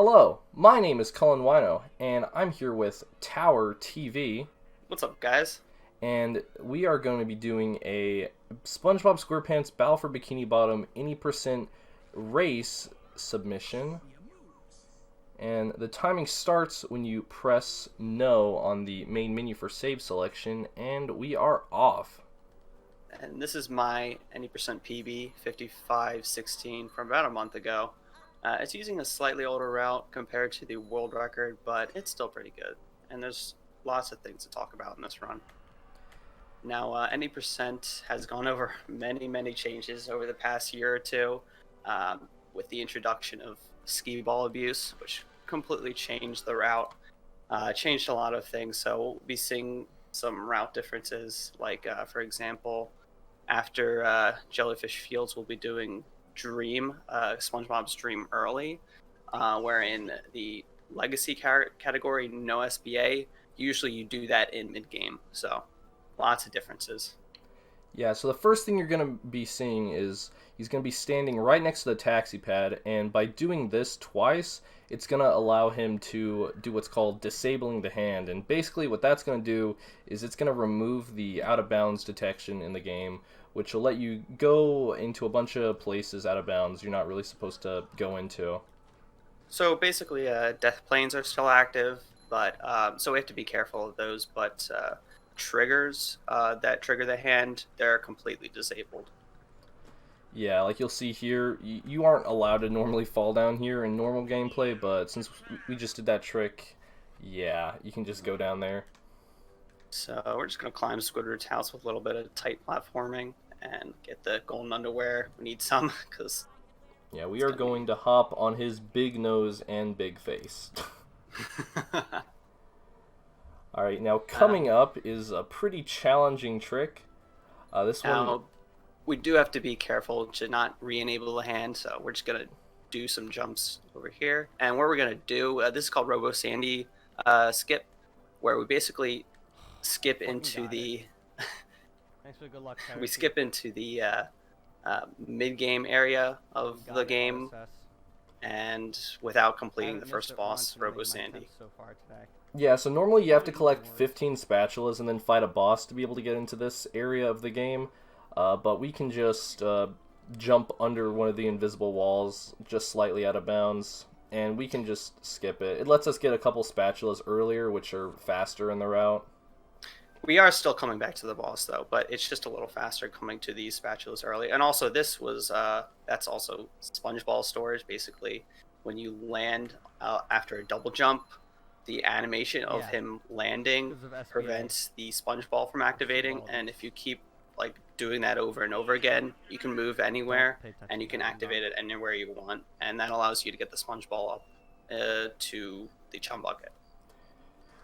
Hello, my name is Cullen Wino, and I'm here with TowerTV, What's up, guys? and we are going to be doing a SpongeBob SquarePants Battle for Bikini Bottom any percent race submission. And the timing starts when you press no on the main menu for save selection, and we are off. And this is my any% PB 5516 from about a month ago. It's using a slightly older route compared to the world record, but it's still pretty good. And there's lots of things to talk about in this run. Now, any% has gone over many changes over the past year or two, with the introduction of skee ball abuse, which completely changed the route, changed a lot of things. So we'll be seeing some route differences, like, for example, after Jellyfish Fields, we'll be doing Dream, SpongeBob's Dream Early, where in the Legacy category, no SBA, usually you do that in mid-game. So lots of differences. Yeah, so the first thing you're going to be seeing is he's going to be standing right next to the taxi pad, and by doing this twice, it's going to allow him to do what's called disabling the hand. And basically what that's going to do is it's going to remove the out of bounds detection in the game, which will let you go into a bunch of places out of bounds you're not really supposed to go into. So basically, death planes are still active, but so we have to be careful of those. But triggers that trigger the hand, they're completely disabled. Yeah, like you'll see here, you aren't allowed to normally fall down here in normal gameplay, but since we just did that trick, yeah, you can just go down there. So we're just gonna climb Squidward's house with a little bit of tight platforming and get the golden underwear. We need some because Yeah, we it's are gonna be. going to hop on his big nose and big face. Alright, now coming um, up is a pretty challenging trick. This one, Now we do have to be careful to not re-enable the hand, so we're just gonna do some jumps over here. And what we're gonna do, this is called Robo Sandy skip, where we basically skip Fucking into got it. the Thanks for the good luck, we Charity. skip into the mid-game area of Got the it, game, RSS. and without I completing the haven't missed first it boss, once in Robo like my Sandy. attempts so far today. yeah, so normally you have to Probably collect even worse. 15 spatulas and then fight a boss to be able to get into this area of the game. But we can just jump under one of the invisible walls just slightly out of bounds, and we can just skip it. It lets us get a couple spatulas earlier, which are faster in the route. We are still coming back to the boss though, but it's just a little faster coming to these spatulas early. And also, this was that's also SpongeBall storage. Basically, when you land after a double jump, the animation of Yeah, him landing because of SBA. prevents the sponge ball from activating. Ball And abuse. if you keep like doing that over and over again, you can move Don't anywhere pay attention and you to can that. I'm activate done. it anywhere you want, and that allows you to get the sponge ball up to the chum bucket.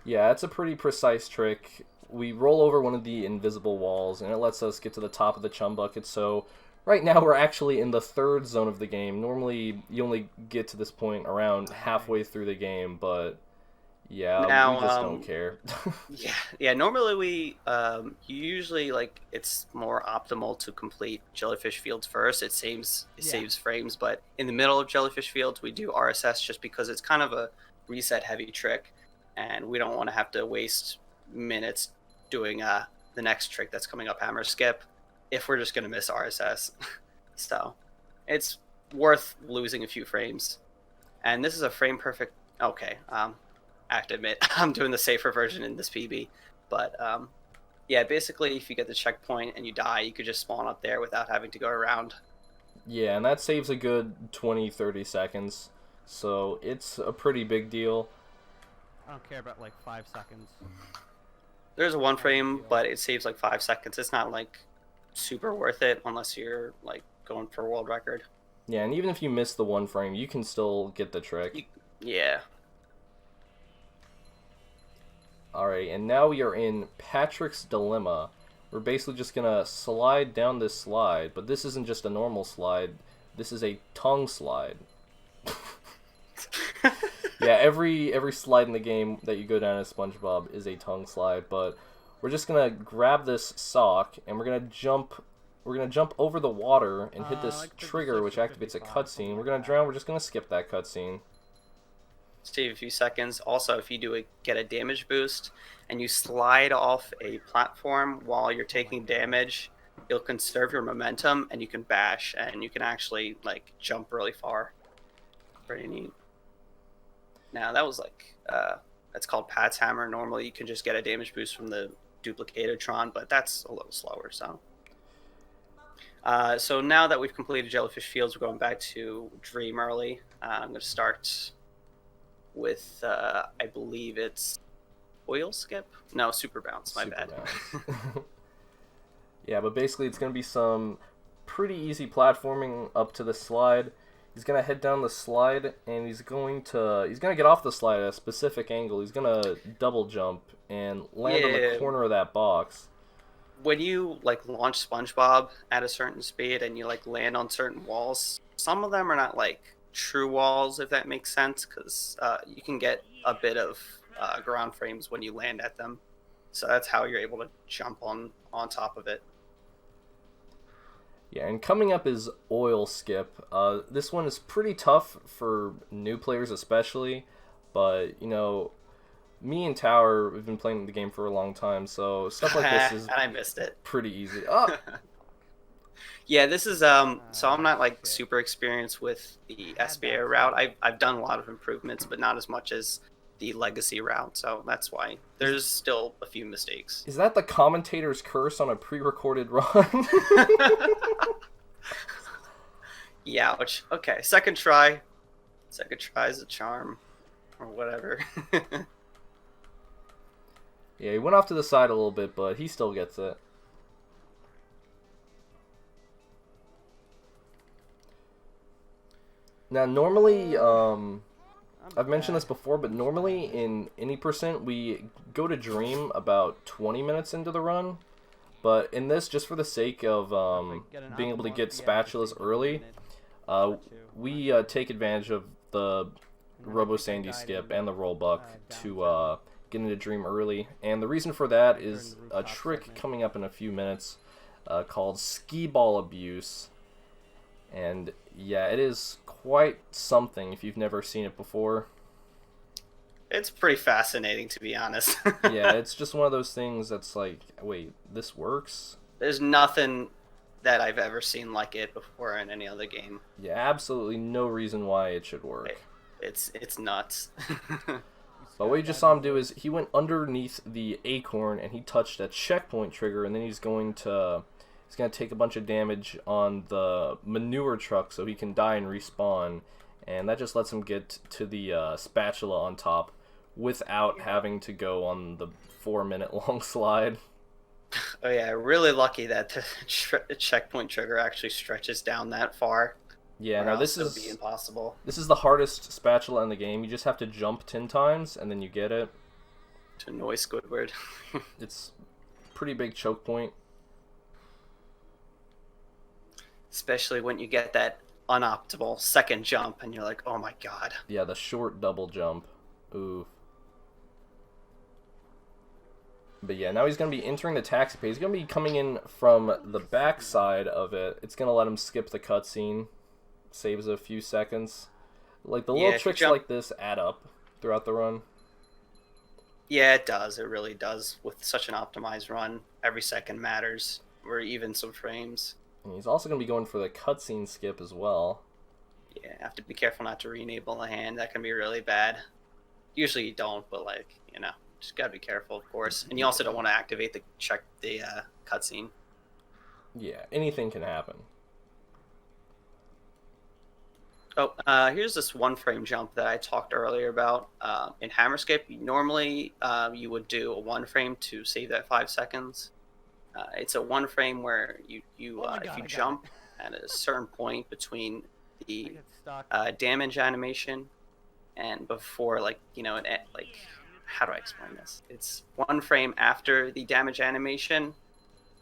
Yeah, it's a pretty precise trick. We roll over one of the invisible walls, and it lets us get to the top of the chum bucket. So right now we're actually in the third zone of the game. Normally you only get to this point around halfway Nice. through the game, but yeah, we Now, just don't care. yeah. Normally, we usually like it's more optimal to complete Jellyfish Fields first. It Yeah. saves frames, but in the middle of Jellyfish Fields, we do RSS just because it's kind of a reset heavy trick, and we don't want to have to waste minutes doing the next trick that's coming up, Hammer Skip, if we're just gonna miss RSS. So it's worth losing a few frames. And this is a frame perfect. Okay, I have to admit, I'm doing the safer version in this PB. But yeah, basically, if you get the checkpoint and you die, you could just spawn up there without having to go around. Yeah, and that saves a good 20-30 seconds. So it's a pretty big deal. I don't care about like 5 seconds. There's a one Not a big frame, deal. but it saves like 5 seconds. It's not like super worth it unless you're like going for a world record. Yeah, and even if you miss the one frame, you can still get the trick. You, yeah. Alright, and now we are in Patrick's Dilemma. We're basically just gonna slide down this slide, but this isn't just a normal slide. This is a tongue slide. Yeah, every slide in the game that you go down as SpongeBob is a tongue slide, but we're just gonna grab this sock and we're gonna jump. We're gonna jump over the water and hit this Like trigger, 56 which or activates a 55, something cutscene. We're like gonna that. drown. We're just gonna skip that cutscene. save a few seconds. Also, if you get a damage boost and you slide off a platform while you're taking damage, you'll conserve your momentum and you can bash and you can actually like jump really far. Pretty neat. Now that was like that's called Pat's Hammer. Normally you can just get a damage boost from the duplicated Tron, but that's a little slower. So now that we've completed Jellyfish Fields, we're going back to Dream early. I'm going to start with, I believe it's Oil Skip? No, Super Bounce, my bad. Bounce. Yeah, but basically it's going to be some pretty easy platforming up to the slide. He's going to head down the slide, and he's going to get off the slide at a specific angle. He's going to double jump and land on the corner of that box. When you like launch Spongebob at a certain speed and you like land on certain walls, some of them are not like true walls, if that makes sense, because you can get a bit of ground frames when you land at them. So that's how you're able to jump on top of it. Yeah, and coming up is Oil Skip. This one is pretty tough for new players especially, but you know, me and Tower, we've been playing the game for a long time, so stuff like this is and I missed it. Pretty easy. Oh. Yeah, this is so I'm not like super experienced with the SBA route. I've done a lot of improvements, but not as much as the legacy route, so that's why there's still a few mistakes. Is that the commentator's curse on a pre-recorded run? Yeah, which okay, second try is a charm or whatever. Yeah, he went off to the side a little bit, but he still gets it. Now, normally, I've mentioned this before, but normally in any percent, we go to Dream about 20 minutes into the run. But in this, just for the sake of being able to get spatulas early, we take advantage of the Robo Sandy skip and the rollbuck to get into Dream early. And the reason for that is a trick coming up in a few minutes called Ski Ball Abuse. And yeah, it is quite something if you've never seen it before. It's pretty fascinating, to be honest. Yeah, it's just one of those things that's like, wait, this works? There's nothing that I've ever seen like it before in any other game. Yeah, absolutely no reason why it should work. It's nuts. But what you just saw him do is he went underneath the acorn and he touched a checkpoint trigger, and then he's going to take a bunch of damage on the manure truck so he can die and respawn, and that just lets him get to the spatula on top without having to go on the 4-minute long slide. Oh yeah, really lucky that the checkpoint trigger actually stretches down that far. Yeah, now this would be impossible. This is the hardest spatula in the game. You just have to jump 10 times and then you get it. To annoy Squidward. It's a pretty big choke point. Especially when you get that unoptimal second jump and you're like, oh my god. Yeah, the short double jump. Ooh. But yeah, now he's going to be entering the taxi pay. He's going to be coming in from the back side of it. It's going to let him skip the cutscene. Saves a few seconds. Like, the little tricks like this add up throughout the run. Yeah, it does. It really does. With such an optimized run, every second matters. Or even some frames. And he's also going to be going for the cutscene skip as well. Yeah, have to be careful not to re-enable the hand. That can be really bad. Usually you don't, but like, you know, just gotta be careful, of course. And you also don't want to activate the cutscene. Yeah, anything can happen. Oh, here's this one frame jump that I talked earlier about. In Hammerskip, normally you would do a 1 frame to save that 5 seconds. It's a 1 frame where if you jump at a certain point between the damage animation and before, like, you know, like, how do I explain this? It's 1 frame after the damage animation,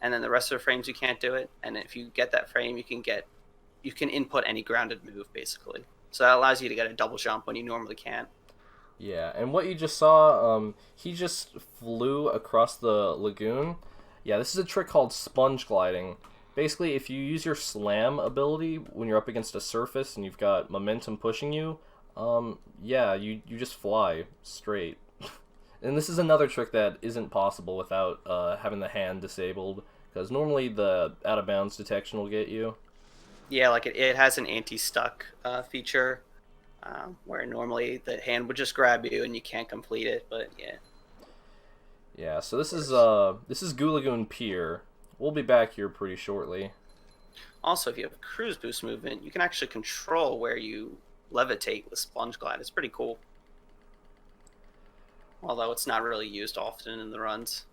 and then the rest of the frames you can't do it. And if you get that frame, you can input any grounded move, basically. So that allows you to get a double jump when you normally can't. Yeah, and what you just saw, he just flew across the lagoon. Yeah, this is a trick called sponge gliding. Basically, if you use your slam ability when you're up against a surface and you've got momentum pushing you, Yeah, you just fly straight. And this is another trick that isn't possible without having the hand disabled, because normally the out of bounds detection will get you. Yeah, like it has an anti-stuck feature, where normally the hand would just grab you and you can't complete it. But yeah. Yeah, so this is Gulagoon Pier. We'll be back here pretty shortly. Also, if you have cruise boost movement, you can actually control where you levitate with Sponge Glide. It's pretty cool. Although it's not really used often in the runs.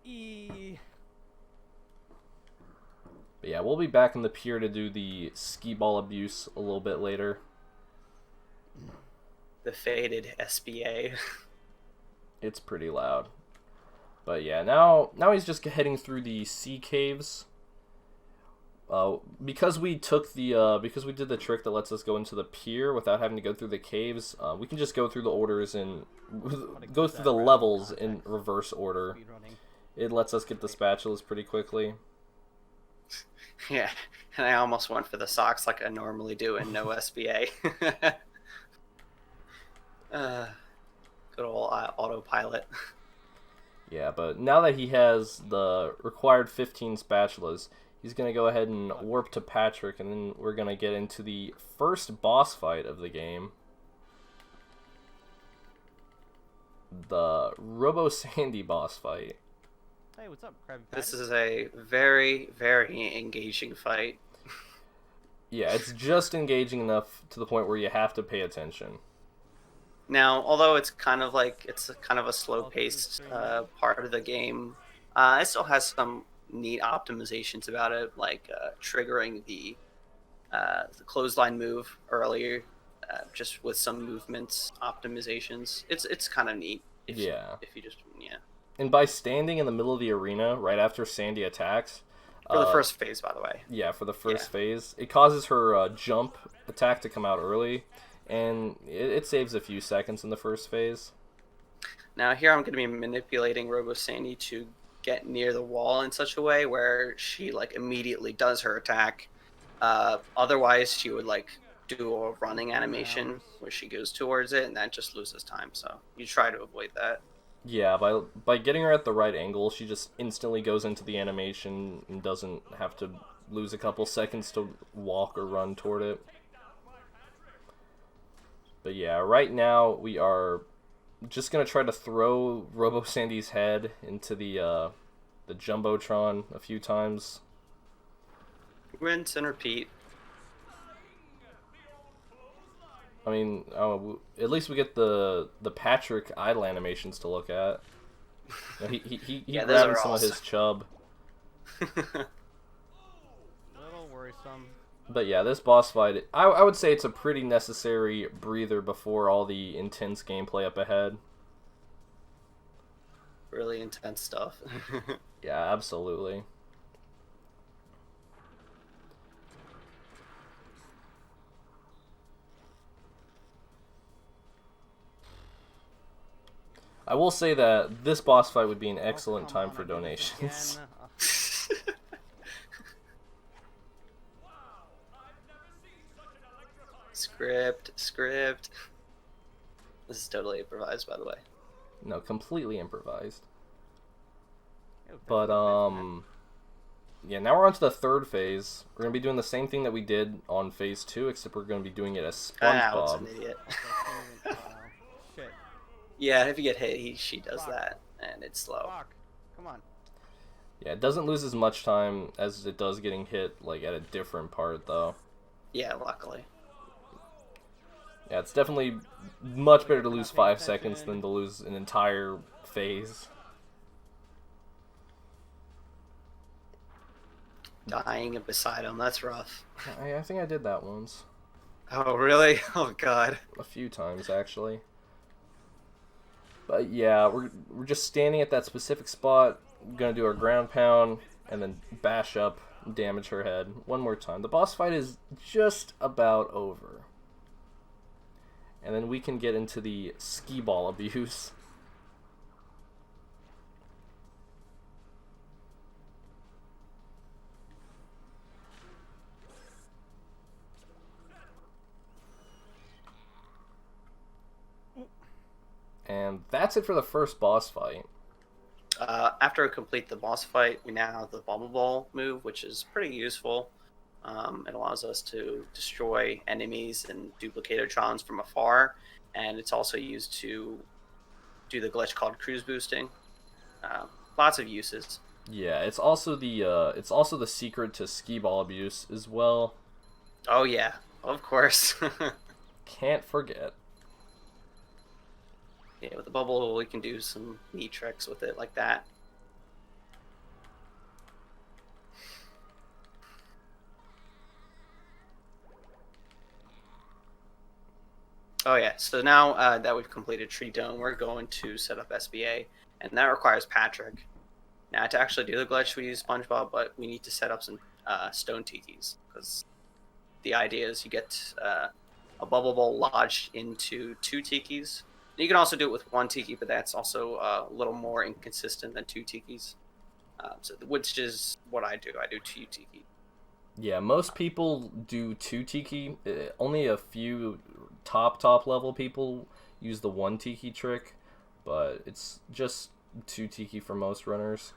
E. But yeah, we'll be back in the pier to do the skee ball abuse a little bit later. The faded SBA. It's pretty loud. But yeah, now he's just heading through the sea caves. Because we took the because we did the trick that lets us go into the pier without having to go through the caves, we can just go through the orders and go through the levels in reverse order. It lets us get the spatulas pretty quickly. Yeah, and I almost went for the socks like I normally do in no SBA. Good old autopilot. Yeah, but now that he has the required 15 spatulas, he's going to go ahead and warp to Patrick, and then we're going to get into the first boss fight of the game. The Robo Sandy boss fight. Hey, what's up, Krabby Patty? This is a very, very engaging fight. Yeah, it's just engaging enough to the point where you have to pay attention. Now, although it's kind of a slow-paced part of the game, it still has some neat optimizations about it, like triggering the clothesline move earlier, just with some movements optimizations. It's kind of neat. If you just And by standing in the middle of the arena right after Sandy attacks, for the first phase, by the way. Yeah, for the first phase, it causes her jump attack to come out early, and it saves a few seconds in the first phase. Now here I'm going to be manipulating Robo Sandy to get near the wall in such a way where she like immediately does her attack. Otherwise, she would like do a running animation where she goes towards it, and that just loses time. So you try to avoid that. Yeah, by getting her at the right angle, she just instantly goes into the animation and doesn't have to lose a couple seconds to walk or run toward it. But yeah, right now we are just gonna try to throw Robo Sandy's head into the Jumbotron a few times. Rinse and repeat. I mean, at least we get the Patrick idle animations to look at. You know, he grabbing some of his chub. A little worrisome. But yeah, this boss fight, I would say it's a pretty necessary breather before all the intense gameplay up ahead. Really intense stuff. Yeah, absolutely. I will say that this boss fight would be an excellent time for donations. Script. This is totally improvised, by the way. No, completely improvised. Ew, But, yeah, now we're on to the third phase. We're going to be doing the same thing that we did on phase 2, except we're going to be doing it as Spongebob. An idiot. Shit. Yeah, if you get hit, she does that, and it's slow. Fuck. Come on. Yeah, it doesn't lose as much time as it does getting hit, like, at a different part, though. Yeah, luckily. Yeah, it's definitely much better to lose 5 seconds than to lose an entire phase. Dying beside him, that's rough. I think I did that once. Oh, really? Oh, God. A few times, actually. But yeah, we're just standing at that specific spot, gonna do our ground pound, and then bash up, damage her head one more time. The boss fight is just about over. And then we can get into the skee ball abuse. And that's it for the first boss fight. After we complete the boss fight, we now have the Bubble Ball move, which is pretty useful. It allows us to destroy enemies and duplicatortrons from afar, and it's also used to do the glitch called cruise boosting. Lots of uses. Yeah, it's also the secret to skee ball abuse as well. Oh yeah, of course. Can't forget. Yeah, with the bubble, we can do some neat tricks with it like that. Oh yeah, so now that we've completed Tree Dome, we're going to set up SBA, and that requires Patrick. Now to actually do the glitch, we use Spongebob, but we need to set up some stone tikis, because the idea is you get a bubble ball lodged into 2 tikis. You can also do it with 1 tiki, but that's also a little more inconsistent than 2 tikis. Which is what I do. I do 2 tiki. Yeah, most people do 2 tiki. Only a few top level people use the 1 tiki trick, but it's just 2 tiki for most runners.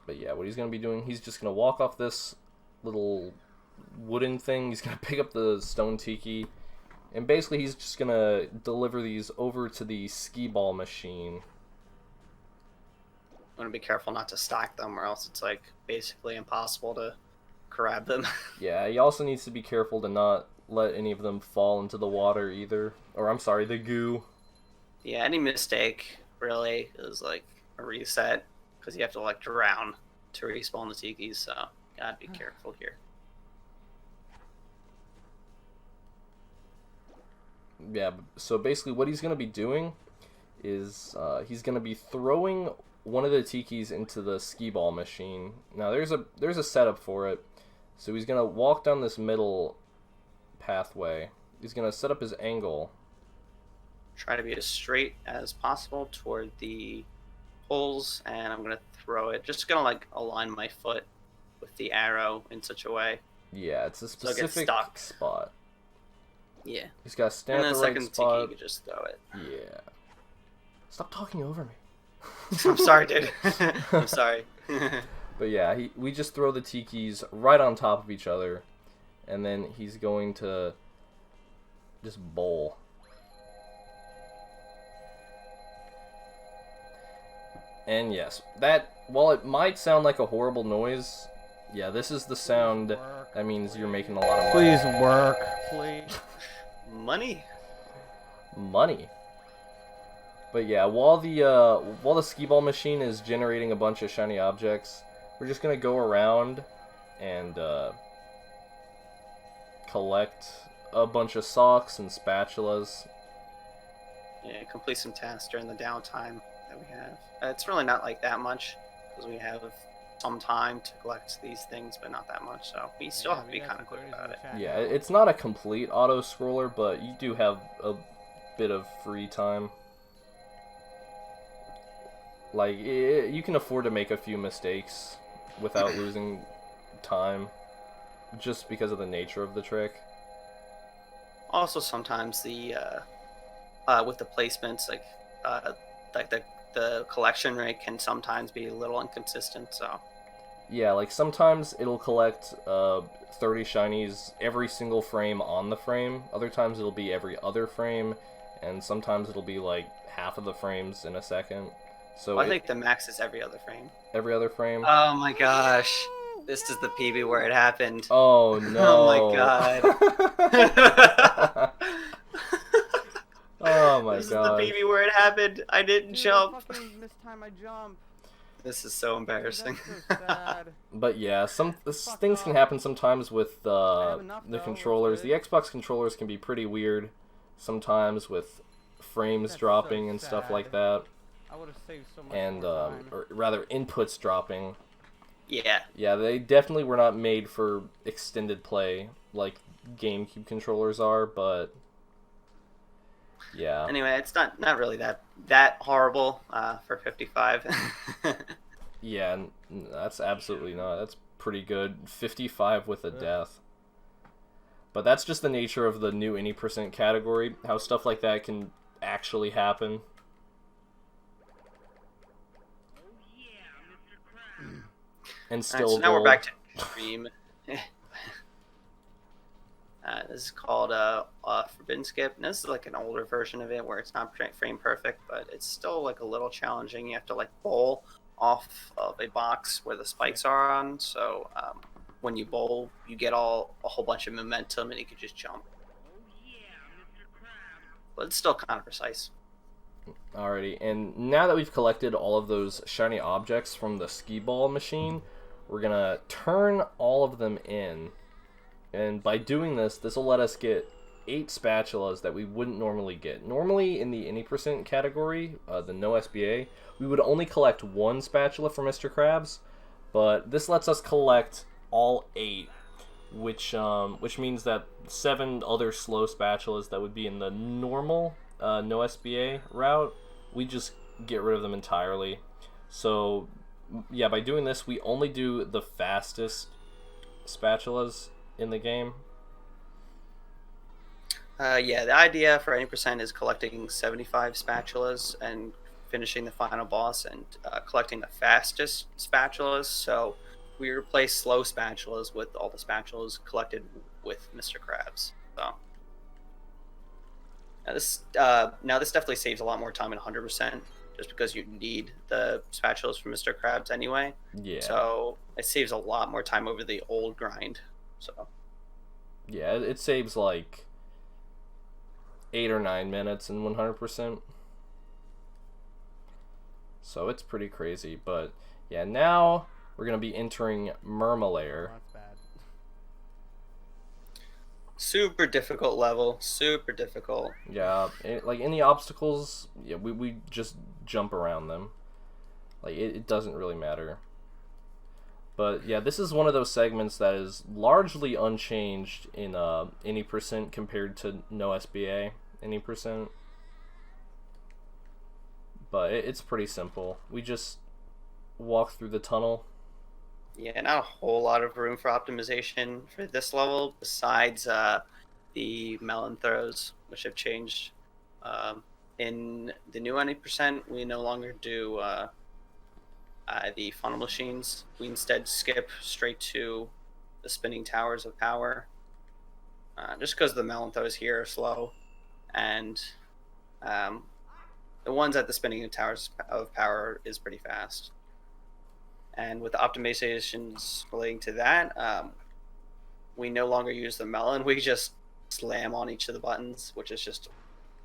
But yeah, what he's going to be doing, he's just going to walk off this little wooden thing. He's going to pick up the stone tiki, and basically he's just going to deliver these over to the skee ball machine. I'm going to be careful not to stack them, or else it's like basically impossible to grab them. Yeah, he also needs to be careful to not let any of them fall into the water either. Or, I'm sorry, the goo. Yeah, any mistake really is like a reset, because you have to like drown to respawn the tikis, so gotta be careful here. Yeah, so basically what he's going to be doing is he's going to be throwing one of the tikis into the skee ball machine. Now there's a setup for it. So he's going to walk down this middle pathway. He's going to set up his angle. Try to be as straight as possible toward the holes, and I'm going to throw it. Just going to like align my foot with the arrow in such a way. Yeah, it's a So it gets specific stuck. spot. Yeah. He's got to stand And at then the the right second spot. tiki, you can just throw it. Yeah. Stop talking over me. I'm sorry, dude. I'm sorry. But yeah, we just throw the tikis right on top of each other, and then he's going to just bowl. And yes, that, while it might sound like a horrible noise, yeah, this is the sound that means you're making a lot of money. Please work, please. Money? Money. But yeah, while the skee ball machine is generating a bunch of shiny objects, we're just gonna go around and collect a bunch of socks and spatulas. Yeah, complete some tasks during the downtime that we have. It's really not like that much, because we have some time to collect these things, but not that much, so we still have to be kind of quick about it. Yeah, it's not a complete auto-scroller, but you do have a bit of free time. Like, you can afford to make a few mistakes without losing time, just because of the nature of the trick. Also, sometimes the with the placements, like the collection rate can sometimes be a little inconsistent. So Yeah, like sometimes it'll collect 30 shinies every single frame on the frame. Other times it'll be every other frame, and sometimes it'll be like half of the frames in a second. So I think the max is every other frame. every other frame. Oh my gosh, this is the PB where it happened. Oh no! Oh my god. Oh my This god! is the PB where it happened. I didn't Dude, jump. I fucking missed time I jumped. This is so embarrassing. That's so sad. But yeah, things can happen sometimes with have enough, the though, controllers. The that's Xbox controllers can be pretty weird sometimes with frames That's dropping so and stuff like sad. that, I would have saved so much and more time. or rather inputs dropping. Yeah. Yeah, they definitely were not made for extended play like GameCube controllers are, but yeah. Anyway, it's not really that horrible for 55. Yeah, that's absolutely not. That's pretty good. 55 with a death. But that's just the nature of the new any percent category, how stuff like that can actually happen. And still so now we're go... back to Dream. This is called Forbidden Skip. And this is like an older version of it where it's not frame perfect, but it's still like a little challenging. You have to like bowl off of a box where the spikes are on. So when you bowl, you get a whole bunch of momentum and you can just jump. But it's still kind of precise. Alrighty, and now that we've collected all of those shiny objects from the skee ball machine, we're gonna turn all of them in. And by doing this, this will let us get 8 spatulas that we wouldn't normally get. Normally, in the any percent category, the no SBA, we would only collect 1 spatula for Mr. Krabs, but this lets us collect all 8, which means that 7 other slow spatulas that would be in the normal no SBA route, we just get rid of them entirely. So, yeah, by doing this, we only do the fastest spatulas in the game. Yeah, the idea for any percent is collecting 75 spatulas and finishing the final boss and collecting the fastest spatulas. So we replace slow spatulas with all the spatulas collected with Mr. Krabs. So now this definitely saves a lot more time in 100%, just because you need the spatulas from Mr. Krabs anyway. Yeah. So it saves a lot more time over the old grind. So yeah, it saves like 8 or 9 minutes in 100%. So it's pretty crazy. But yeah, now we're gonna be entering Murmalair. That's bad. super difficult level, super difficult. Yeah, like any obstacles, yeah, we just jump around them. Like it doesn't really matter. But yeah, this is one of those segments that is largely unchanged in any percent compared to no SBA any percent. But it's pretty simple. We just walk through the tunnel. Yeah, not a whole lot of room for optimization for this level, besides the melon throws, which have changed. In the new 90%, we no longer do the funnel machines. We instead skip straight to the spinning towers of power, just because the melon throws here are slow, and the ones at the spinning towers of power is pretty fast. And with the optimizations relating to that, we no longer use the melon. We just slam on each of the buttons, which is just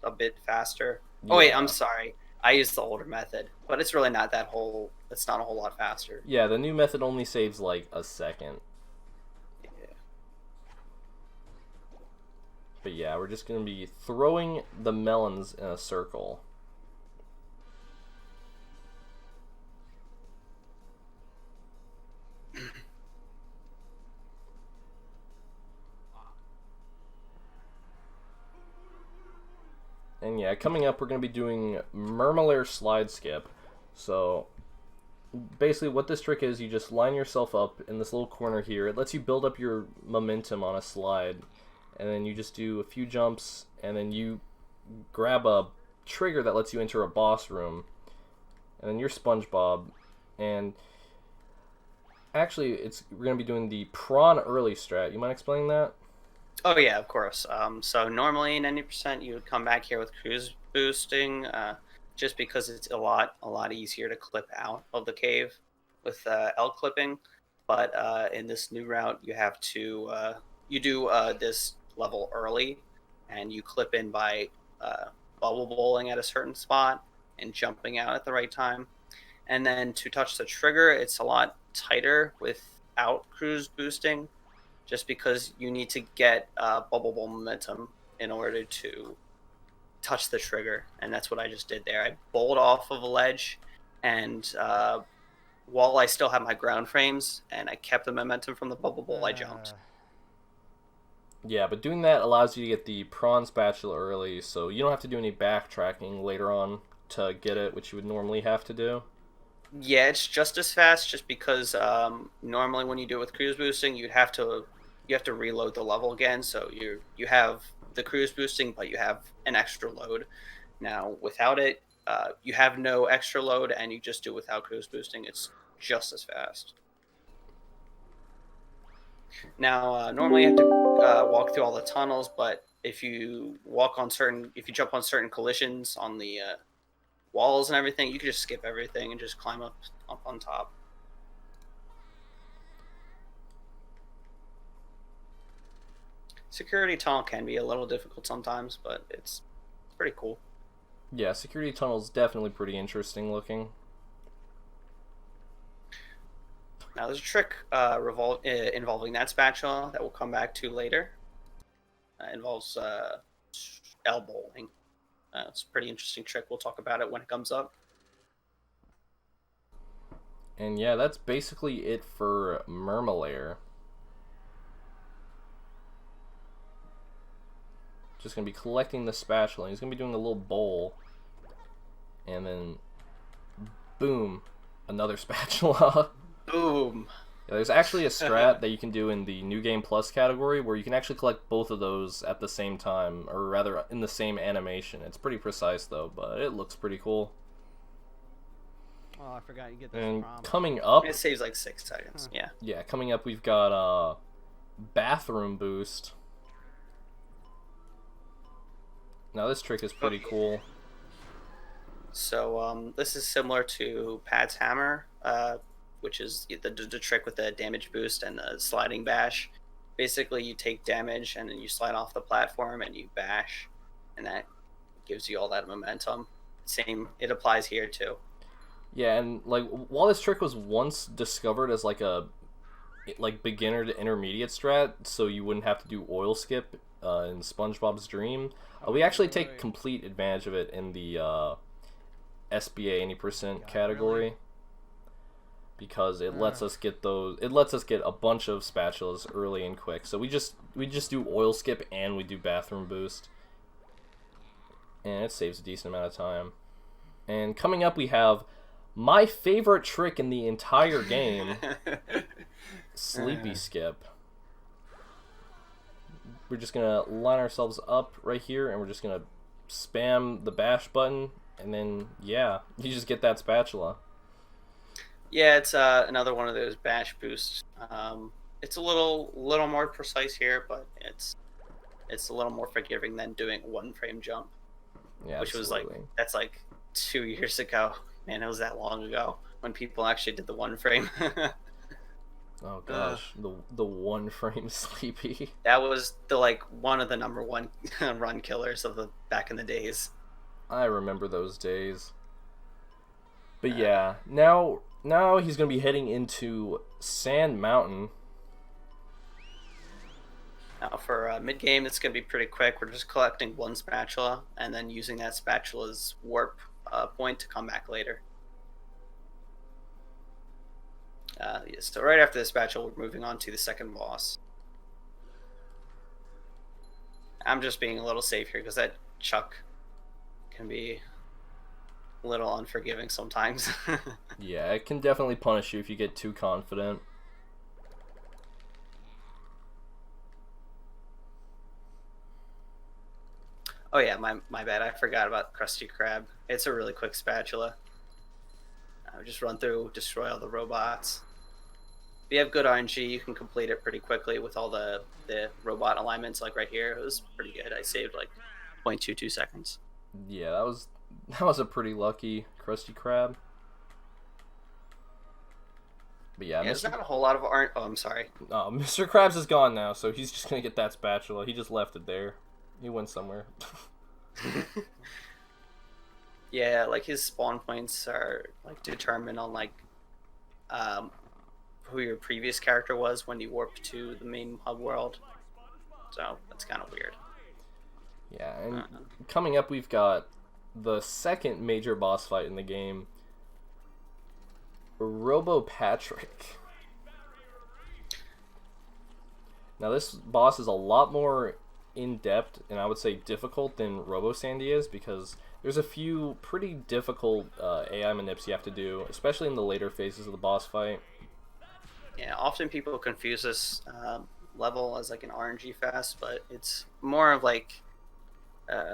a bit faster. Yeah. Oh wait, I'm sorry. I used the older method, but it's really not it's not a whole lot faster. Yeah, the new method only saves like a second. Yeah. But yeah, we're just going to be throwing the melons in a circle. And yeah, coming up, we're going to be doing Murmalair Slide Skip. So basically what this trick is, you just line yourself up in this little corner here. It lets you build up your momentum on a slide. And then you just do a few jumps, and then you grab a trigger that lets you enter a boss room. And then you're Spongebob. And actually, we're going to be doing the prawn early strat. You mind explaining that? Oh yeah, of course. So normally in 90%, you would come back here with cruise boosting, just because it's a lot easier to clip out of the cave with L clipping. But in this new route, you have to you do this level early, and you clip in by bubble bowling at a certain spot and jumping out at the right time. And then to touch the trigger, it's a lot tighter without cruise boosting, just because you need to get bubble bowl momentum in order to touch the trigger. And that's what I just did there. I bowled off of a ledge, and while I still have my ground frames and I kept the momentum from the bubble bowl, I jumped. Yeah, but doing that allows you to get the prawn spatula early, so you don't have to do any backtracking later on to get it, which you would normally have to do. Yeah, it's just as fast, just because normally when you do it with cruise boosting, you'd have to you have to reload the level again. So you have the cruise boosting, but you have an extra load. Now without it, you have no extra load, and you just do without cruise boosting. It's just as fast. Now, normally you have to walk through all the tunnels, but if you jump on certain collisions on the walls and everything, you can just skip everything and just climb up on top. Security tunnel can be a little difficult sometimes, but it's pretty cool. Yeah, security tunnel is definitely pretty interesting looking. Now there's a trick involving that spatula that we'll come back to later. Involves elbowing. It's a pretty interesting trick. We'll talk about it when it comes up. And yeah, that's basically it for Murmelair. Just going to be collecting the spatula. He's going to be doing a little bowl. And then, boom, another spatula. Boom. Yeah, there's actually a strat that you can do in the New Game Plus category where you can actually collect both of those at the same time, or rather in the same animation. It's pretty precise though, but it looks pretty cool. Oh, I forgot you get this And prompt. coming up, It saves like 6 seconds. Yeah. yeah, coming up we've got bathroom boost. Now this trick is pretty cool. So this is similar to Pad's hammer, which is the trick with the damage boost and the sliding bash. Basically, you take damage and then you slide off the platform and you bash, and that gives you all that momentum. Same, it applies here too. Yeah, and like while this trick was once discovered as like a beginner to intermediate strat, so you wouldn't have to do oil skip in SpongeBob's Dream, we actually take complete advantage of it in the SBA 80% category. Really? Because it lets us get a bunch of spatulas early and quick. So we just do oil skip and we do bathroom boost. And it saves a decent amount of time. And coming up we have my favorite trick in the entire game, Sleepy Skip. We're just gonna line ourselves up right here and we're just gonna spam the bash button, and then yeah, you just get that spatula. Yeah, it's another one of those bash boosts. It's a little more precise here, but it's a little more forgiving than doing a 1-frame jump, Yeah, which absolutely. was that's like 2 years ago. Man, it was that long ago when people actually did the 1-frame. Oh gosh, the 1-frame Sleepy. That was one of the number one run killers of the back in the days. I remember those days. But yeah, now he's gonna be heading into Sand Mountain. Now for mid game, it's gonna be pretty quick. We're just collecting one spatula and then using that spatula's warp point to come back later. Yes, so right after the spatula, we're moving on to the second boss. I'm just being a little safe here because that chuck can be a little unforgiving sometimes. Yeah, it can definitely punish you if you get too confident. Oh yeah, my bad. I forgot about Krusty Krab. It's a really quick spatula. Just run through, destroy all the robots. If you have good RNG, you can complete it pretty quickly with all the robot alignments. Like right here, it was pretty good. I saved like 0.22 seconds. Yeah, that was a pretty lucky Krusty Krab. But yeah, There's not a whole lot of RNG. Oh, I'm sorry. Mr. Krabs is gone now, so he's just gonna get that spatula. He just left it there. He went somewhere. Yeah, like his spawn points are like determined on like who your previous character was when you warped to the main hub world. So that's kind of weird. Yeah, and coming up we've got the second major boss fight in the game, Robo Patrick. Now this boss is a lot more in-depth and I would say difficult than Robo Sandy is, because there's a few pretty difficult AI manips you have to do, especially in the later phases of the boss fight. Yeah, often people confuse this level as like an RNG fest, but it's more of like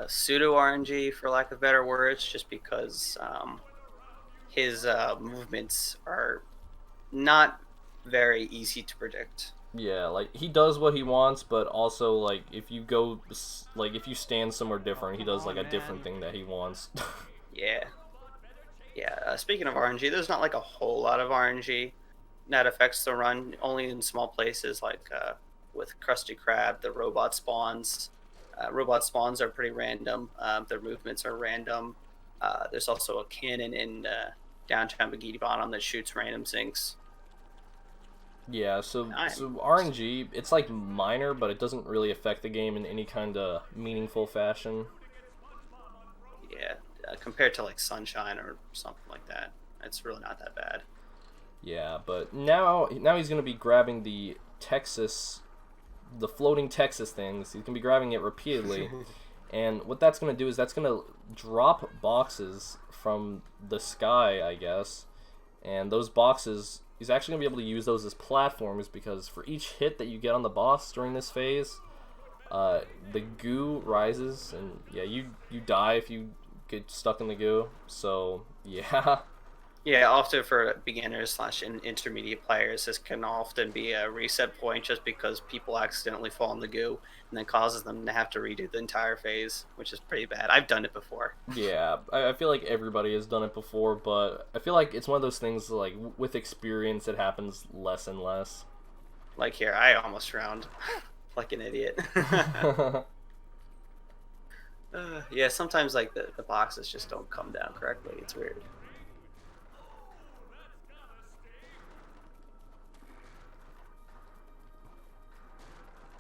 pseudo RNG for lack of better words, just because his movements are not very easy to predict. Yeah, like he does what he wants, but also like if you go like if you stand somewhere different, he does like a different thing that he wants. Yeah, yeah. Speaking of RNG, there's not like a whole lot of RNG that affects the run. Only in small places like with Krusty Krab, the robot spawns. Robot spawns are pretty random. Their movements are random. There's also a cannon in downtown Bikini Bottom that shoots random sinks. Yeah, so RNG, it's like minor, but it doesn't really affect the game in any kind of meaningful fashion. Yeah, compared to like Sunshine or something like that, it's really not that bad. Yeah, but now he's gonna be grabbing the floating Texas things. He's gonna be grabbing it repeatedly, and what that's gonna do is that's gonna drop boxes from the sky, I guess, and those boxes. He's actually going to be able to use those as platforms because for each hit that you get on the boss during this phase, the goo rises, and yeah, you die if you get stuck in the goo. So yeah, Yeah, often for beginners / intermediate players, this can often be a reset point just because people accidentally fall in the goo and then causes them to have to redo the entire phase, which is pretty bad. I've done it before. yeah. I feel like everybody has done it before, but I feel like it's one of those things like with experience, it happens less and less. Like here, I almost drowned like an idiot. Yeah, sometimes like the boxes just don't come down correctly. It's weird.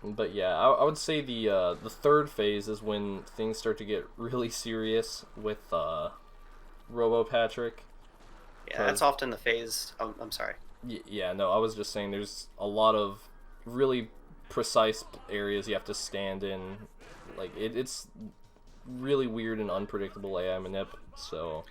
But yeah, I would say the third phase is when things start to get really serious with Robo Patrick. Yeah, that's often the phase. I'm sorry. Yeah, no, I was just saying there's a lot of really precise areas you have to stand in. Like it's really weird and unpredictable AI manip. So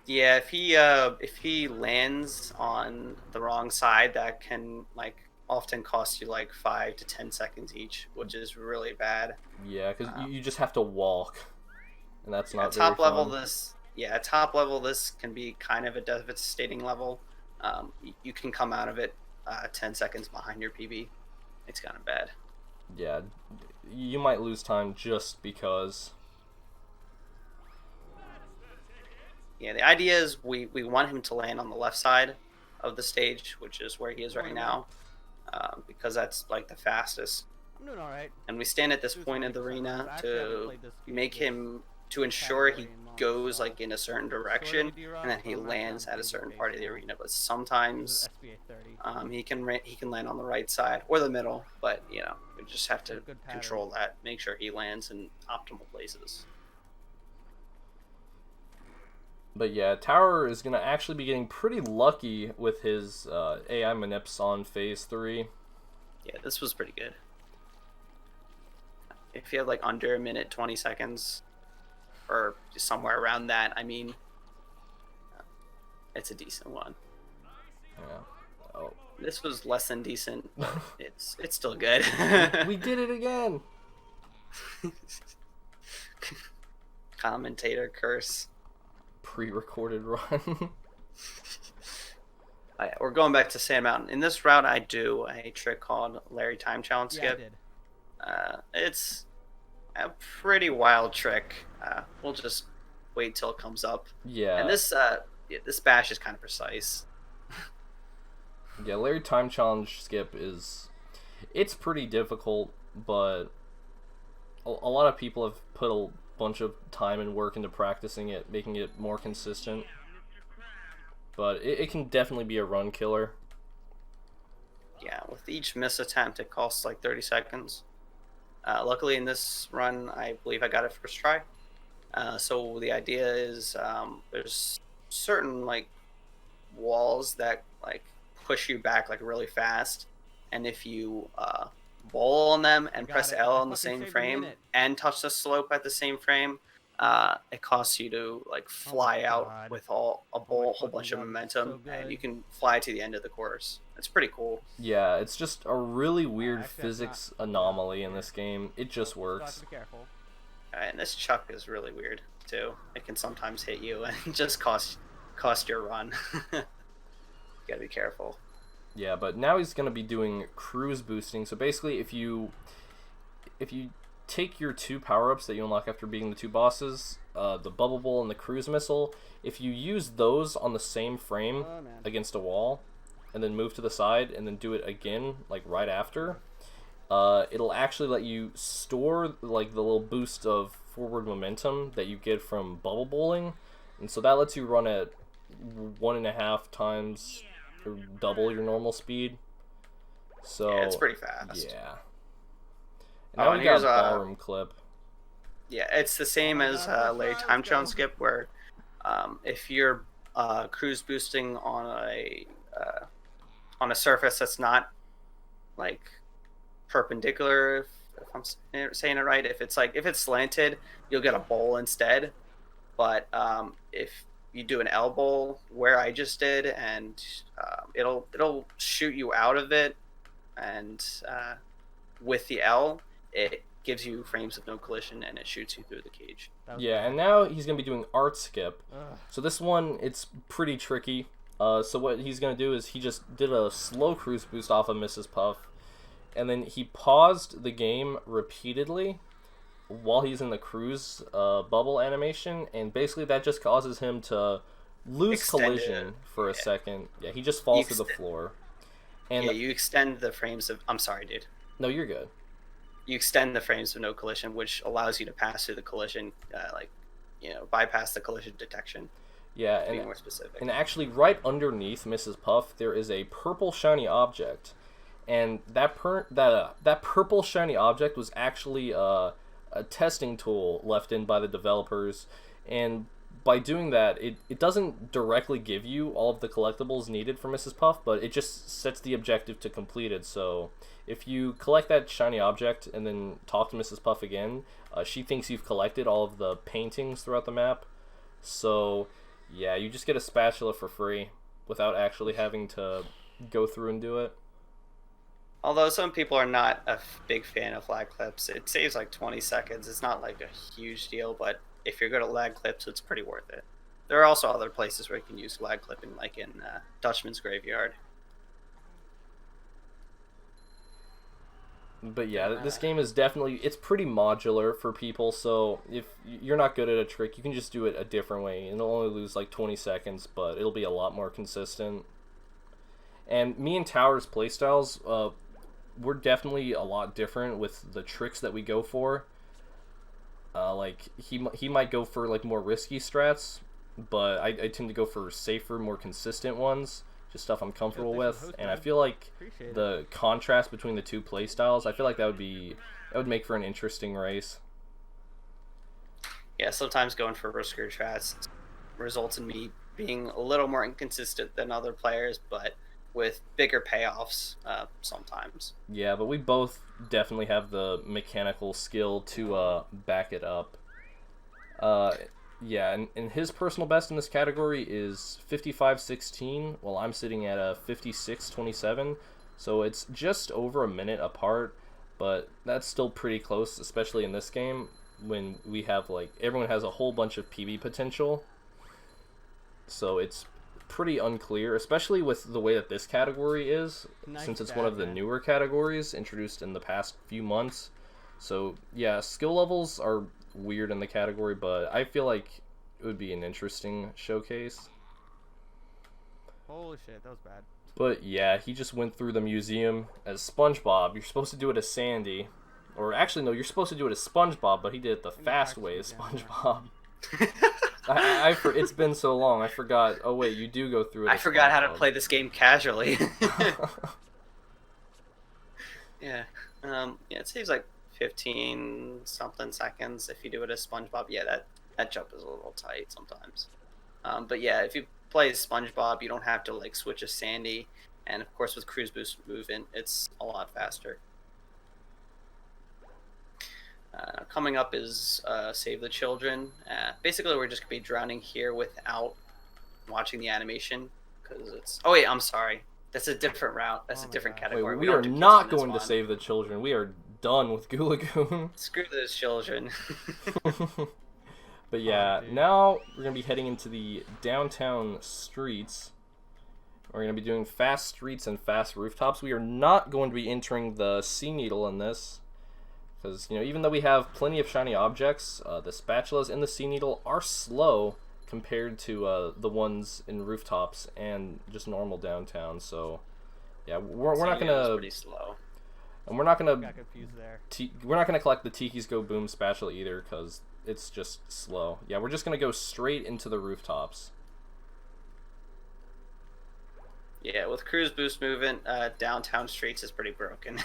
yeah, if he lands on the wrong side, that can like often cost you like 5 to 10 seconds each, which is really bad. Yeah, because you just have to walk, and that's not top very level. fun. Top level. This can be kind of a devastating level. You can come out of it 10 seconds behind your PB. It's kind of bad. Yeah, you might lose time just because. Yeah, the idea is we want him to land on the left side of the stage, which is where he is right now. Because that's like the fastest. I'm doing all right. And we stand at this point in the arena to make him to ensure he goes like in a certain direction and that he lands at a certain part of the arena. But sometimes he can land on the right side or the middle. But you know, we just have to control that, make sure he lands in optimal places. But yeah, Tower is going to actually be getting pretty lucky with his AI manips on phase 3. Yeah, this was pretty good. If you have like under a minute, 20 seconds, or somewhere around that, I mean, it's a decent one. Yeah. Oh. This was less than decent, but it's still good. We did it again! Commentator curse. Pre-recorded run. We're going back to Sand Mountain. In this route, I do a trick called Larry Time Challenge Skip. Yeah, It's a pretty wild trick. We'll just wait till it comes up. Yeah. And this bash is kind of precise. Yeah, Larry Time Challenge Skip it's pretty difficult, but a lot of people have put a bunch of time and work into practicing it, making it more consistent. But it can definitely be a run killer. Yeah, with each miss attempt, it costs like 30 seconds. Luckily, in this run, I believe I got it first try. So the idea is there's certain like walls that like push you back like really fast, and if you bowl on them and press L on the same frame and touch the slope at the same frame, it costs you to like Oh fly my out God. with Oh my whole fucking bunch of God, this is momentum, so and good. you can fly to the end of the course. It's pretty cool. Yeah, it's just a really weird Actually, that's not. physics No, anomaly in here. this game. It just Still have works. to be careful. And this chuck is really weird too. It can sometimes hit you and just cost your run. You gotta be careful. Yeah, but now he's going to be doing cruise boosting. So basically, if you take your two power-ups that you unlock after beating the two bosses, the bubble bowl and the cruise missile, if you use those on the same frame Oh man. against a wall, and then move to the side and then do it again like right after, it'll actually let you store like the little boost of forward momentum that you get from bubble bowling, and so that lets you run at 1.5 times or double your normal speed. So Yeah, it's pretty fast. yeah. And Oh, now and we got here's ballroom clip. yeah, it's the same my as God, Larry let's Time go. Trial Skip, where if you're cruise boosting on a surface that's not like perpendicular, if I'm saying it right, if it's slanted, you'll get a bowl instead. But if you do an L bowl where I just did, and it'll shoot you out of it, and with the L, it gives you frames of no collision and it shoots you through the cage. That was Yeah, bad. and now he's gonna be doing art skip. Ugh. So this one, it's pretty tricky. So what he's gonna do is he just did a slow cruise boost off of Mrs. Puff, and then he paused the game repeatedly while he's in the cruise bubble animation, and basically that just causes him to lose Extend collision it. for a Yeah. second. Yeah, he just falls You to the ext- floor. And Yeah, you extend the frames of. I'm sorry, dude. no, you're good. You extend the frames of no collision, which allows you to pass through the collision, bypass the collision detection. Yeah, To be and more specific. and actually right underneath Mrs. Puff there is a purple shiny object, and that purple shiny object was actually a testing tool left in by the developers, and by doing that, it doesn't directly give you all of the collectibles needed for Mrs. Puff, but it just sets the objective to completed. So if you collect that shiny object and then talk to Mrs. Puff again, she thinks you've collected all of the paintings throughout the map. So yeah, you just get a spatula for free without actually having to go through and do it. Although some people are not a big fan of lag clips, it saves like 20 seconds. It's not like a huge deal, but if you're good at lag clips, it's pretty worth it. There are also other places where you can use lag clipping, like in Dutchman's Graveyard. But yeah, this game is definitely, it's pretty modular for people, so if you're not good at a trick, you can just do it a different way, and it'll only lose like 20 seconds, but it'll be a lot more consistent. And me and Tower's playstyles, we're definitely a lot different with the tricks that we go for. Like, he might go for like more risky strats, but I tend to go for safer, more consistent ones. Just stuff I'm comfortable thanks for with, hosting, and I man. feel like Appreciate it. the contrast between the two play styles, I feel like that would make for an interesting race. Yeah, sometimes going for riskier strats results in me being a little more inconsistent than other players, but with bigger payoffs sometimes. Yeah, but we both definitely have the mechanical skill to back it up. Yeah, and his personal best in this category is 55:16, while I'm sitting at a 56:27. So it's just over a minute apart, but that's still pretty close, especially in this game when we have like everyone has a whole bunch of PB potential. So it's pretty unclear, especially with the way that this category is, Nice since it's stab, one of the man. newer categories introduced in the past few months. So yeah, skill levels are weird in the category, but I feel like it would be an interesting showcase. Holy shit, that was bad. But yeah, he just went through the museum as SpongeBob. You're supposed to do it as Sandy. Or actually, no, you're supposed to do it as SpongeBob, but he did it the fast way as practice SpongeBob. It's been so long, I forgot. Oh wait, you do go through it I as forgot how to SpongeBob. play this game casually. Yeah. Yeah, it saves like 15 something seconds if you do it as SpongeBob. Yeah, that jump is a little tight sometimes. But yeah, if you play as SpongeBob, you don't have to like switch a Sandy, and of course with Cruise Boost movement, it's a lot faster. Coming up is Save the Children. Basically, we're just going to be drowning here without watching the animation. Because it's... Oh, wait, I'm sorry. That's a different route. That's Oh a my different God. category. Wait, we don't are do kids not in this going to one. save the children. We are done with Goo Lagoon. Screw those children. But yeah, dude. now we're going to be heading into the downtown streets. We're going to be doing fast streets and fast rooftops. We are not going to be entering the Sea Needle in this. Because, you know, even though we have plenty of shiny objects, the spatulas in the Sea Needle are slow compared to the ones in rooftops and just normal downtown. So, yeah, we're not going to... pretty slow. And we're not going Got confused there. to... We're not going to collect the Tiki's Go Boom spatula either, because it's just slow. Yeah, we're just going to go straight into the rooftops. Yeah, with Cruise Boost movement, downtown streets is pretty broken.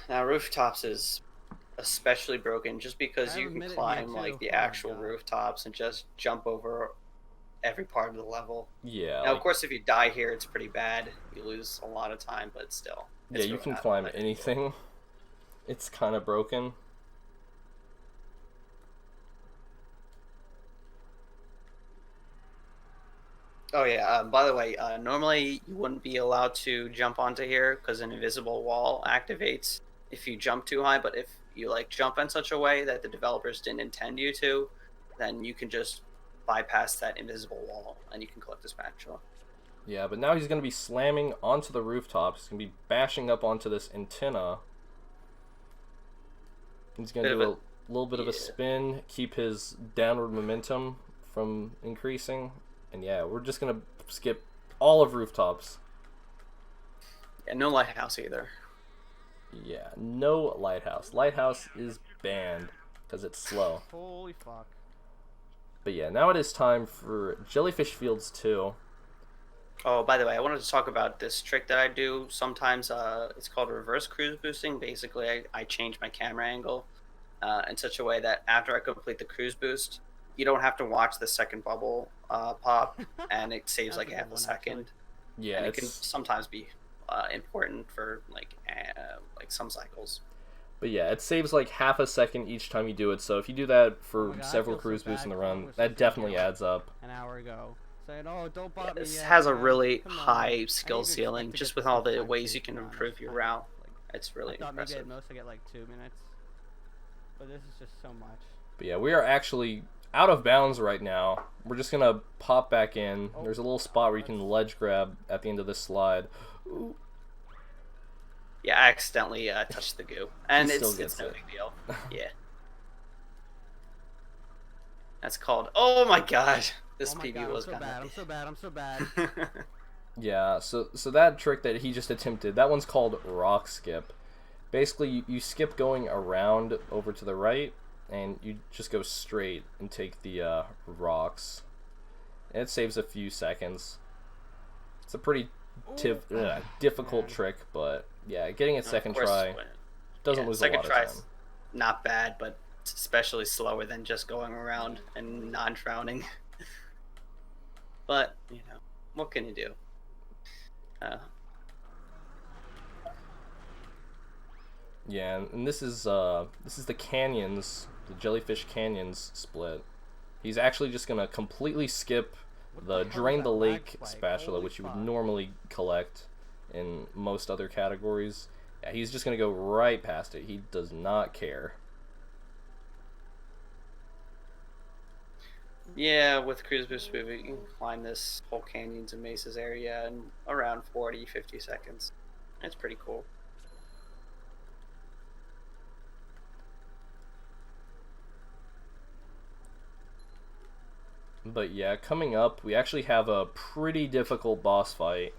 Now, rooftops is especially broken just because I you have a can minute climb here, like too. the Oh my actual God. rooftops and just jump over every part of the level. Yeah, Now, of like, course, if you die here, it's pretty bad. You lose a lot of time, but still. yeah, it's you really can not climb that anything. It's kind of broken. Oh yeah. By the way, normally you wouldn't be allowed to jump onto here because an invisible wall activates if you jump too high. But if you like jump in such a way that the developers didn't intend you to, then you can just bypass that invisible wall and you can collect the spatula. Yeah, but now he's going to be slamming onto the rooftops. He's going to be bashing up onto this antenna. He's going to Bit do of a little bit of a yeah. spin, keep his downward momentum from increasing. And yeah, we're just going to skip all of rooftops. And no lighthouse either. Yeah, no lighthouse. Lighthouse is banned because it's slow. Holy fuck. But yeah, now it is time for Jellyfish Fields 2. Oh, by the way, I wanted to talk about this trick that I do. Sometimes it's called reverse cruise boosting. Basically, I change my camera angle in such a way that after I complete the cruise boost, you don't have to watch the second bubble pop, and it saves That's like a half good a one, second. actually. Yeah, And it can it's... sometimes be important for like some cycles. But yeah, it saves like half a second each time you do it. So if you do that for Oh my God, I several feel so cruise boosts bad in the for run, was that supposed to definitely do adds up. An hour ago. Saying, oh, don't bot me This yet, has a man. really Come on. I high didn't skill even expect ceiling, to just get with this all in the time, ways to you be can honest. improve your I- route. like, It's really I thought maybe impressive. at most I get like 2 minutes. But this is just so much. But yeah, we are actually out of bounds right now. We're just gonna pop back in. Oh, There's a little spot where you can that's- ledge grab at the end of this slide. Ooh. Yeah, I accidentally touched the goo, and He still it's gets no it. big deal. Yeah, that's called. Oh my god, this Oh my PB God, was I'm so kind bad. I'm so bad. I'm so bad. of. Yeah, so that trick that he just attempted, that one's called rock skip. Basically, you skip going around over to the right, and you just go straight and take the rocks. And it saves a few seconds. It's a pretty difficult Man. trick, but yeah, getting it Of second course, try doesn't yeah, lose a second lot of try's time. not bad, but it's especially slower than just going around and non-drowning. But you know, what can you do? Yeah, and this is the canyons, the Jellyfish Canyons split. He's actually just gonna completely skip What the the hell is Drain that the lag Lake spike? spatula, Holy which you would fuck. normally collect in most other categories. Yeah, he's just gonna go right past it. He does not care. Yeah, with Cruise Boost moving, you can climb this whole canyons and mesas area in around 40-50 seconds. It's pretty cool. But yeah, coming up, we actually have a pretty difficult boss fight.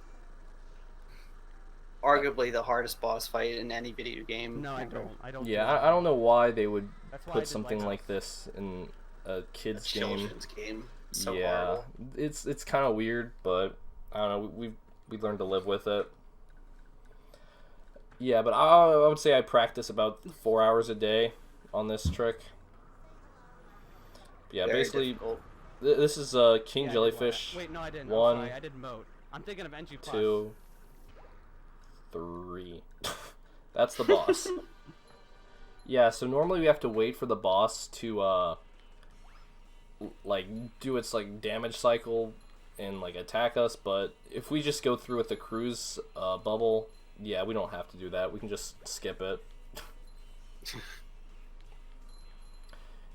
Arguably the hardest boss fight in any video game. No, I ever. don't. I don't. Yeah, do that. I don't know why they would That's why I put did something Lighthouse. like this in a A kid's game. children's game. So Yeah, horrible. it's kind of weird, but I don't know. We learned to live with it. Yeah, but I would say I practice about 4 hours a day on this trick. Yeah, Very basically, difficult. this is King Yeah, I did Jellyfish. Wait, no, I didn't. One, I'm sorry, I did moat. I'm thinking of NG+. 2, 3. That's the boss. Yeah, so normally we have to wait for the boss to like do its like damage cycle and like attack us, but if we just go through with the cruise bubble, yeah, we don't have to do that. We can just skip it.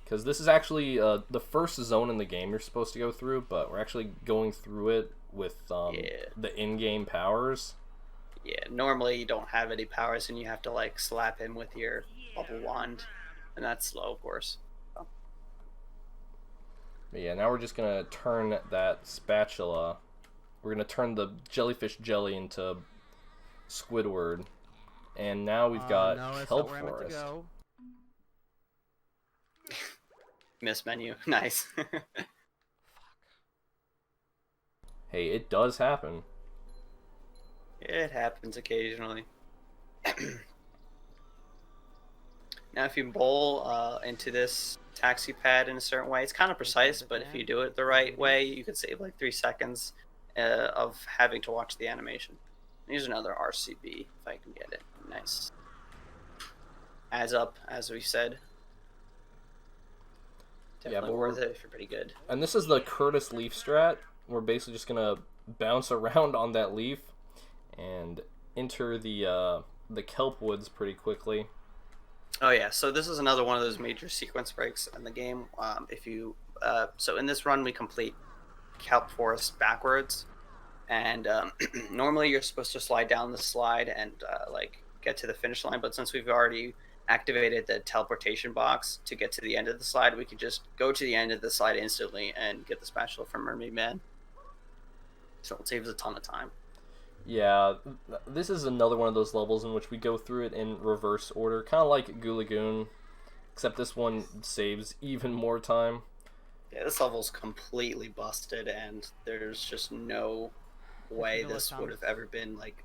Because this is actually the first zone in the game you're supposed to go through, but we're actually going through it with the in-game powers. Yeah, normally you don't have any powers and you have to like slap him with your bubble wand, and that's slow, of course. So. But yeah, now we're just going to turn that spatula. We're going to turn the jellyfish jelly into Squidward. And now we've got Kelp Forest. Miss menu. Nice. Hey, it does happen. It happens occasionally. Now, if you bowl into this taxi pad in a certain way, it's kind of precise, but if you do it the right way, you could save like 3 seconds of having to watch the animation. Here's another RCB, if I can get it. Nice. Adds up, as we said. Definitely worth it if you're pretty good. And this is the Curtis leaf strat. We're basically just going to bounce around on that leaf and enter the kelp woods pretty quickly. Oh yeah, so this is another one of those major sequence breaks in the game. If you so in this run we complete kelp forest backwards, and normally you're supposed to slide down the slide and like get to the finish line, but since we've already activated the teleportation box to get to the end of the slide, we could just go to the end of the slide instantly and get the spatula from Mermaid Man. So it saves a ton of time. Yeah, this is another one of those levels in which we go through it in reverse order, kind of like Goo Lagoon, except this one saves even more time. Yeah, this level's completely busted, and there's just no way this would have ever been like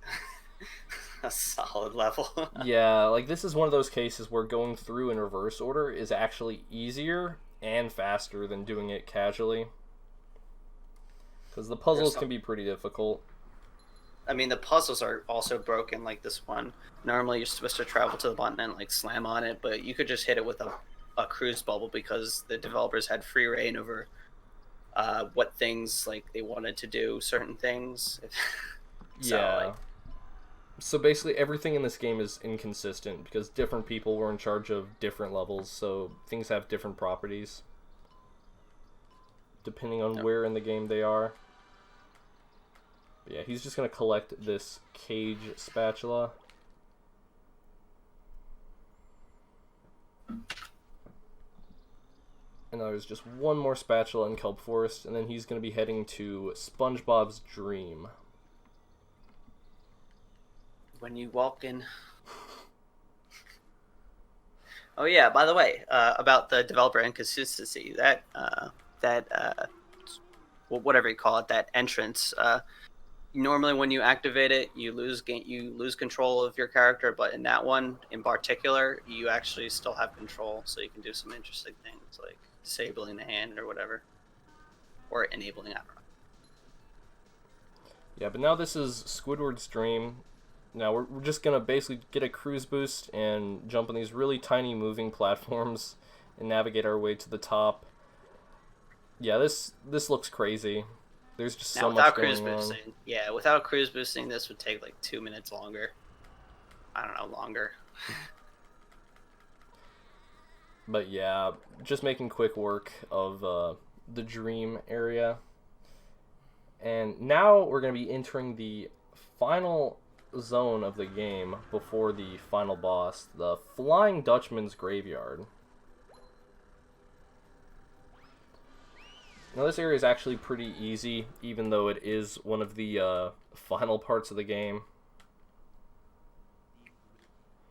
a solid level. Yeah, like this is one of those cases where going through in reverse order is actually easier and faster than doing it casually, because the puzzles can be pretty difficult. I mean, the puzzles are also broken like this one. Normally you're supposed to travel to the button and like slam on it, but you could just hit it with a cruise bubble because the developers had free reign over what things like they wanted to do, certain things. So, yeah. So basically everything in this game is inconsistent because different people were in charge of different levels, so things have different properties depending on where in the game they are. But yeah, he's just going to collect this cage spatula. And now there's just one more spatula in Kelp Forest, and then he's going to be heading to Spongebob's Dream. When you walk in. Oh yeah, by the way, about the developer inconsistency, whatever you call it, that entrance. Normally, when you activate it, you lose control of your character, but in that one in particular, you actually still have control, so you can do some interesting things like disabling the hand or whatever, or enabling it. Yeah, but now this is Squidward's Dream. Now we're just gonna basically get a cruise boost and jump on these really tiny moving platforms and navigate our way to the top. Yeah, this looks crazy. There's just so much going on. Yeah, without cruise boosting, this would take like 2 minutes longer. I don't know, longer. But yeah, just making quick work of the dream area. And now we're going to be entering the final zone of the game before the final boss, the Flying Dutchman's Graveyard. Now this area is actually pretty easy, even though it is one of the final parts of the game.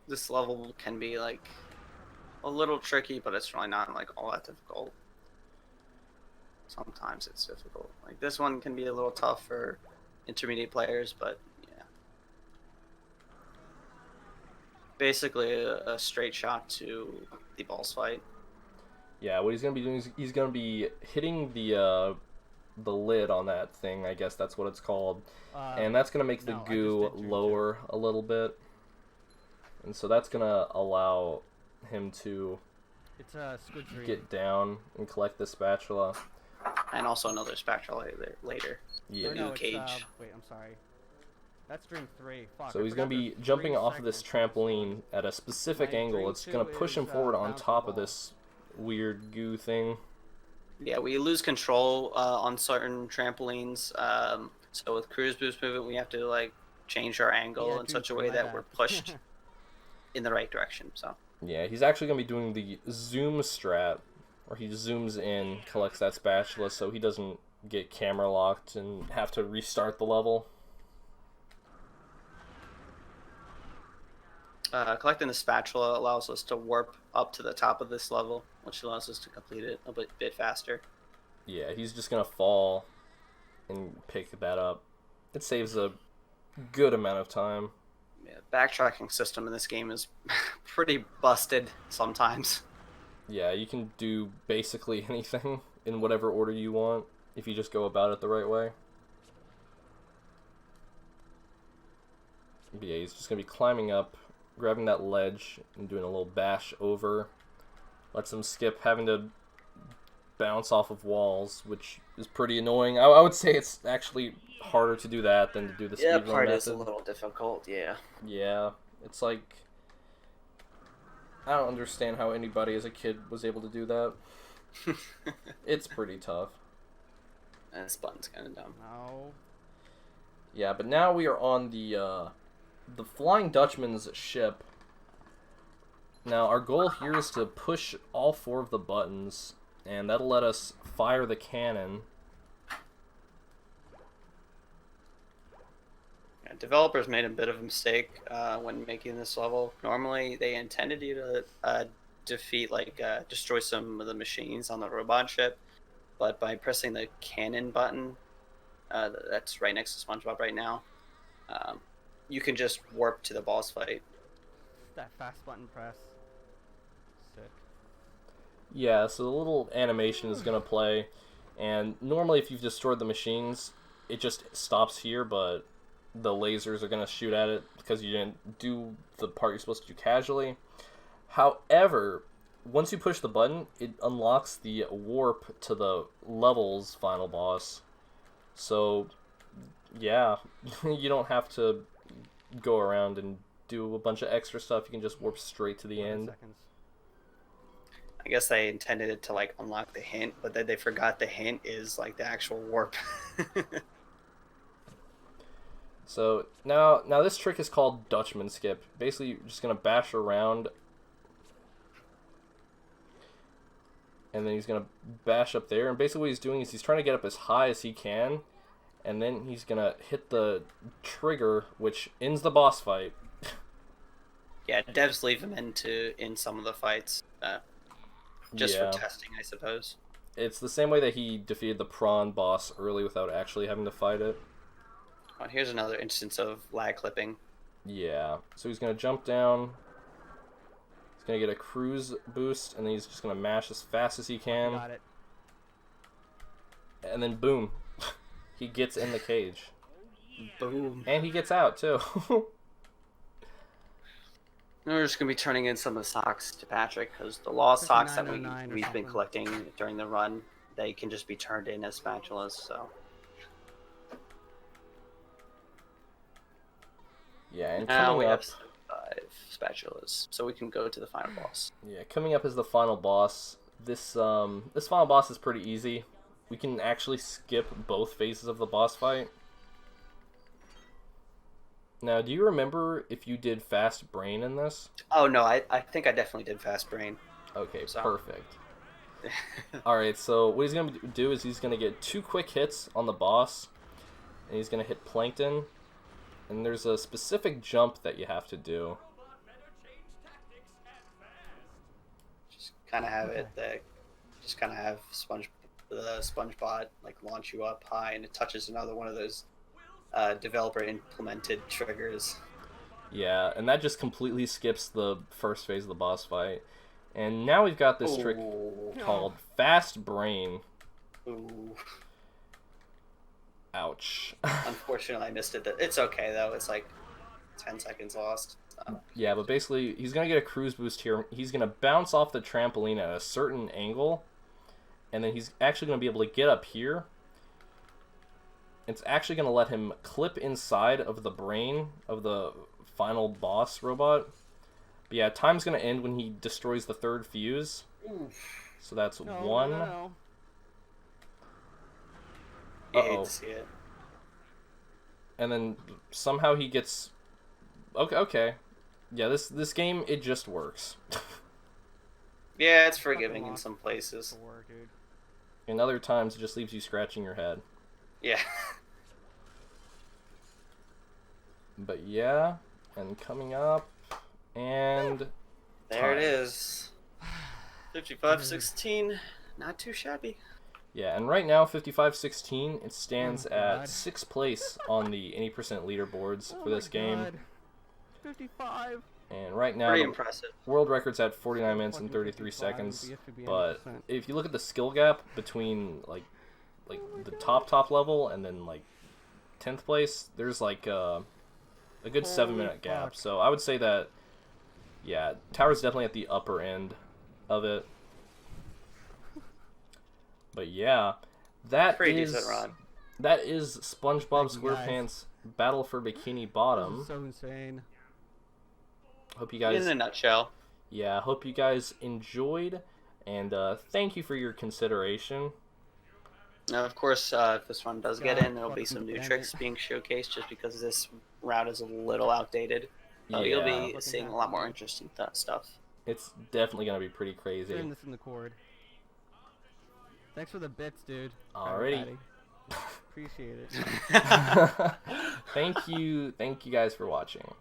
This level can be like a little tricky, but it's really not like all that difficult. Sometimes it's difficult. Like this one can be a little tough for intermediate players, but yeah. Basically a straight shot to the boss fight. Yeah, what he's going to be doing is he's going to be hitting the the lid on that thing, I guess that's what it's called. Uh, And that's going to make the no, I just goo did Dream lower a little bit. And so that's going to allow him to It's a Squid Dream. get down and collect the spatula. And also another spatula later. Yeah. Or no, Goo it's, cage. wait, I'm sorry. That's Dream 3. Fuck, So I he's going to forgot be there's jumping 3 off of this segments in this trampoline one. at a specific My angle. Dream It's going to 2 push him is, forward on bouncy top of ball. this weird goo thing. Yeah, we lose control on certain trampolines. So with cruise boost movement, we have to like change our angle Yeah, in Dream such a 3, way my that bad. we're pushed in the right direction. So Yeah, he's actually going to be doing the zoom strat, where he zooms in, collects that spatula so he doesn't get camera locked and have to restart the level. collecting the spatula allows us to warp up to the top of this level, which allows us to complete it a bit faster. Yeah, he's just going to fall and pick that up. It saves a good amount of time. Yeah, backtracking system in this game is pretty busted sometimes. Yeah, you can do basically anything in whatever order you want if you just go about it the right way. But yeah, he's just going to be climbing up, grabbing that ledge, and doing a little bash over. Lets him skip having to bounce off of walls, which is pretty annoying. I would say it's actually harder to do that than to do the Yeah, speedrun part method. is a little difficult. Yeah. Yeah, it's like, I don't understand how anybody as a kid was able to do that. It's pretty tough. And this button's kind of dumb. No. Yeah, but now we are on the Flying Dutchman's ship. Now our goal here is to push all 4 of the buttons, and that'll let us fire the cannon. Yeah, developers made a bit of a mistake when making this level. Normally, they intended you to defeat, destroy some of the machines on the robot ship, but by pressing the cannon button, that's right next to SpongeBob right now, you can just warp to the boss fight. That fast button press. Sick. Yeah, so the little animation is going to play, and normally if you've destroyed the machines, it just stops here, but the lasers are going to shoot at it because you didn't do the part you're supposed to do casually. However, once you push the button, it unlocks the warp to the level's final boss. So, yeah, you don't have to go around and do a bunch of extra stuff. You can just warp straight to the 11 end. seconds. I guess they intended it to unlock the hint, but then they forgot the hint is the actual warp. So now this trick is called Dutchman skip. Basically, you're just gonna bash around, and then he's gonna bash up there. And basically, what he's doing is he's trying to get up as high as he can, and then he's gonna hit the trigger, which ends the boss fight. Yeah, devs leave him in some of the fights, just Yeah. for testing, I suppose. It's the same way that he defeated the prawn boss early without actually having to fight it. Oh, here's another instance of lag clipping. Yeah. So he's gonna jump down. He's gonna get a cruise boost, and then he's just gonna mash as fast as he can, Got it. and then boom, he gets in the cage, Boom. and he gets out too. We're just gonna be turning in some of the socks to Patrick because the lost socks that 5909 or we've been something. collecting during the run, they can just be turned in as spatulas. So Yeah, and now we coming have up, 5 spatulas, so we can go to the final boss. coming up is the final boss. This final boss is pretty easy. We can actually skip both phases of the boss fight. Now, do you remember if you did fast brain in this? Oh no, I think I definitely did fast brain. Okay, So- perfect. Alright, so what he's going to do is he's going to get 2 quick hits on the boss, and he's going to hit Plankton, and there's a specific jump that you have to do. Just kind of have the SpongeBob launch you up high, and it touches another one of those developer implemented triggers. Yeah, and that just completely skips the first phase of the boss fight. And now we've got this trick Ooh. called Fast Brain. Ooh. Ouch. Unfortunately, I missed it. It's okay though. It's like 10 seconds lost. Yeah, but basically, he's going to get a cruise boost here. He's going to bounce off the trampoline at a certain angle, and then he's actually going to be able to get up here. It's actually going to let him clip inside of the brain of the final boss robot. But yeah, time's going to end when he destroys the third fuse. So that's one. No. You Uh-oh. hate to see it. And then somehow he gets... Okay. Yeah, this game, it just works. Yeah, it's forgiving in some places. Dude. In other times, it just leaves you scratching your head. Yeah. But yeah, and coming up, and... There time. it is. 55-16. Not too shabby. Yeah, and right now, 55-16, it stands Oh, at God. 6th place on the 80% leaderboards for this game. God. 55. And right now, Pretty the impressive. world record's at 49 minutes and 33 seconds. But if you look at the skill gap between like the top level and then like 10th place, there's like a good 7-minute gap. fuck. So I would say that, yeah, Tower's definitely at the upper end of it. But yeah, that Pretty is decent run. that is SpongeBob Thank you, guys. SquarePants Battle for Bikini Bottom. So insane. Hope you guys, In a nutshell. yeah, hope you guys enjoyed, and thank you for your consideration. Now, of course, if this one does get God, in, there'll be some new fucking tricks being showcased just because this route is a little outdated. So you'll Yeah. be seeing a lot more interesting stuff. It's definitely gonna be pretty crazy. Turn this in the cord. Thanks for the bits, dude. Alrighty. Appreciate it. Thank you guys for watching.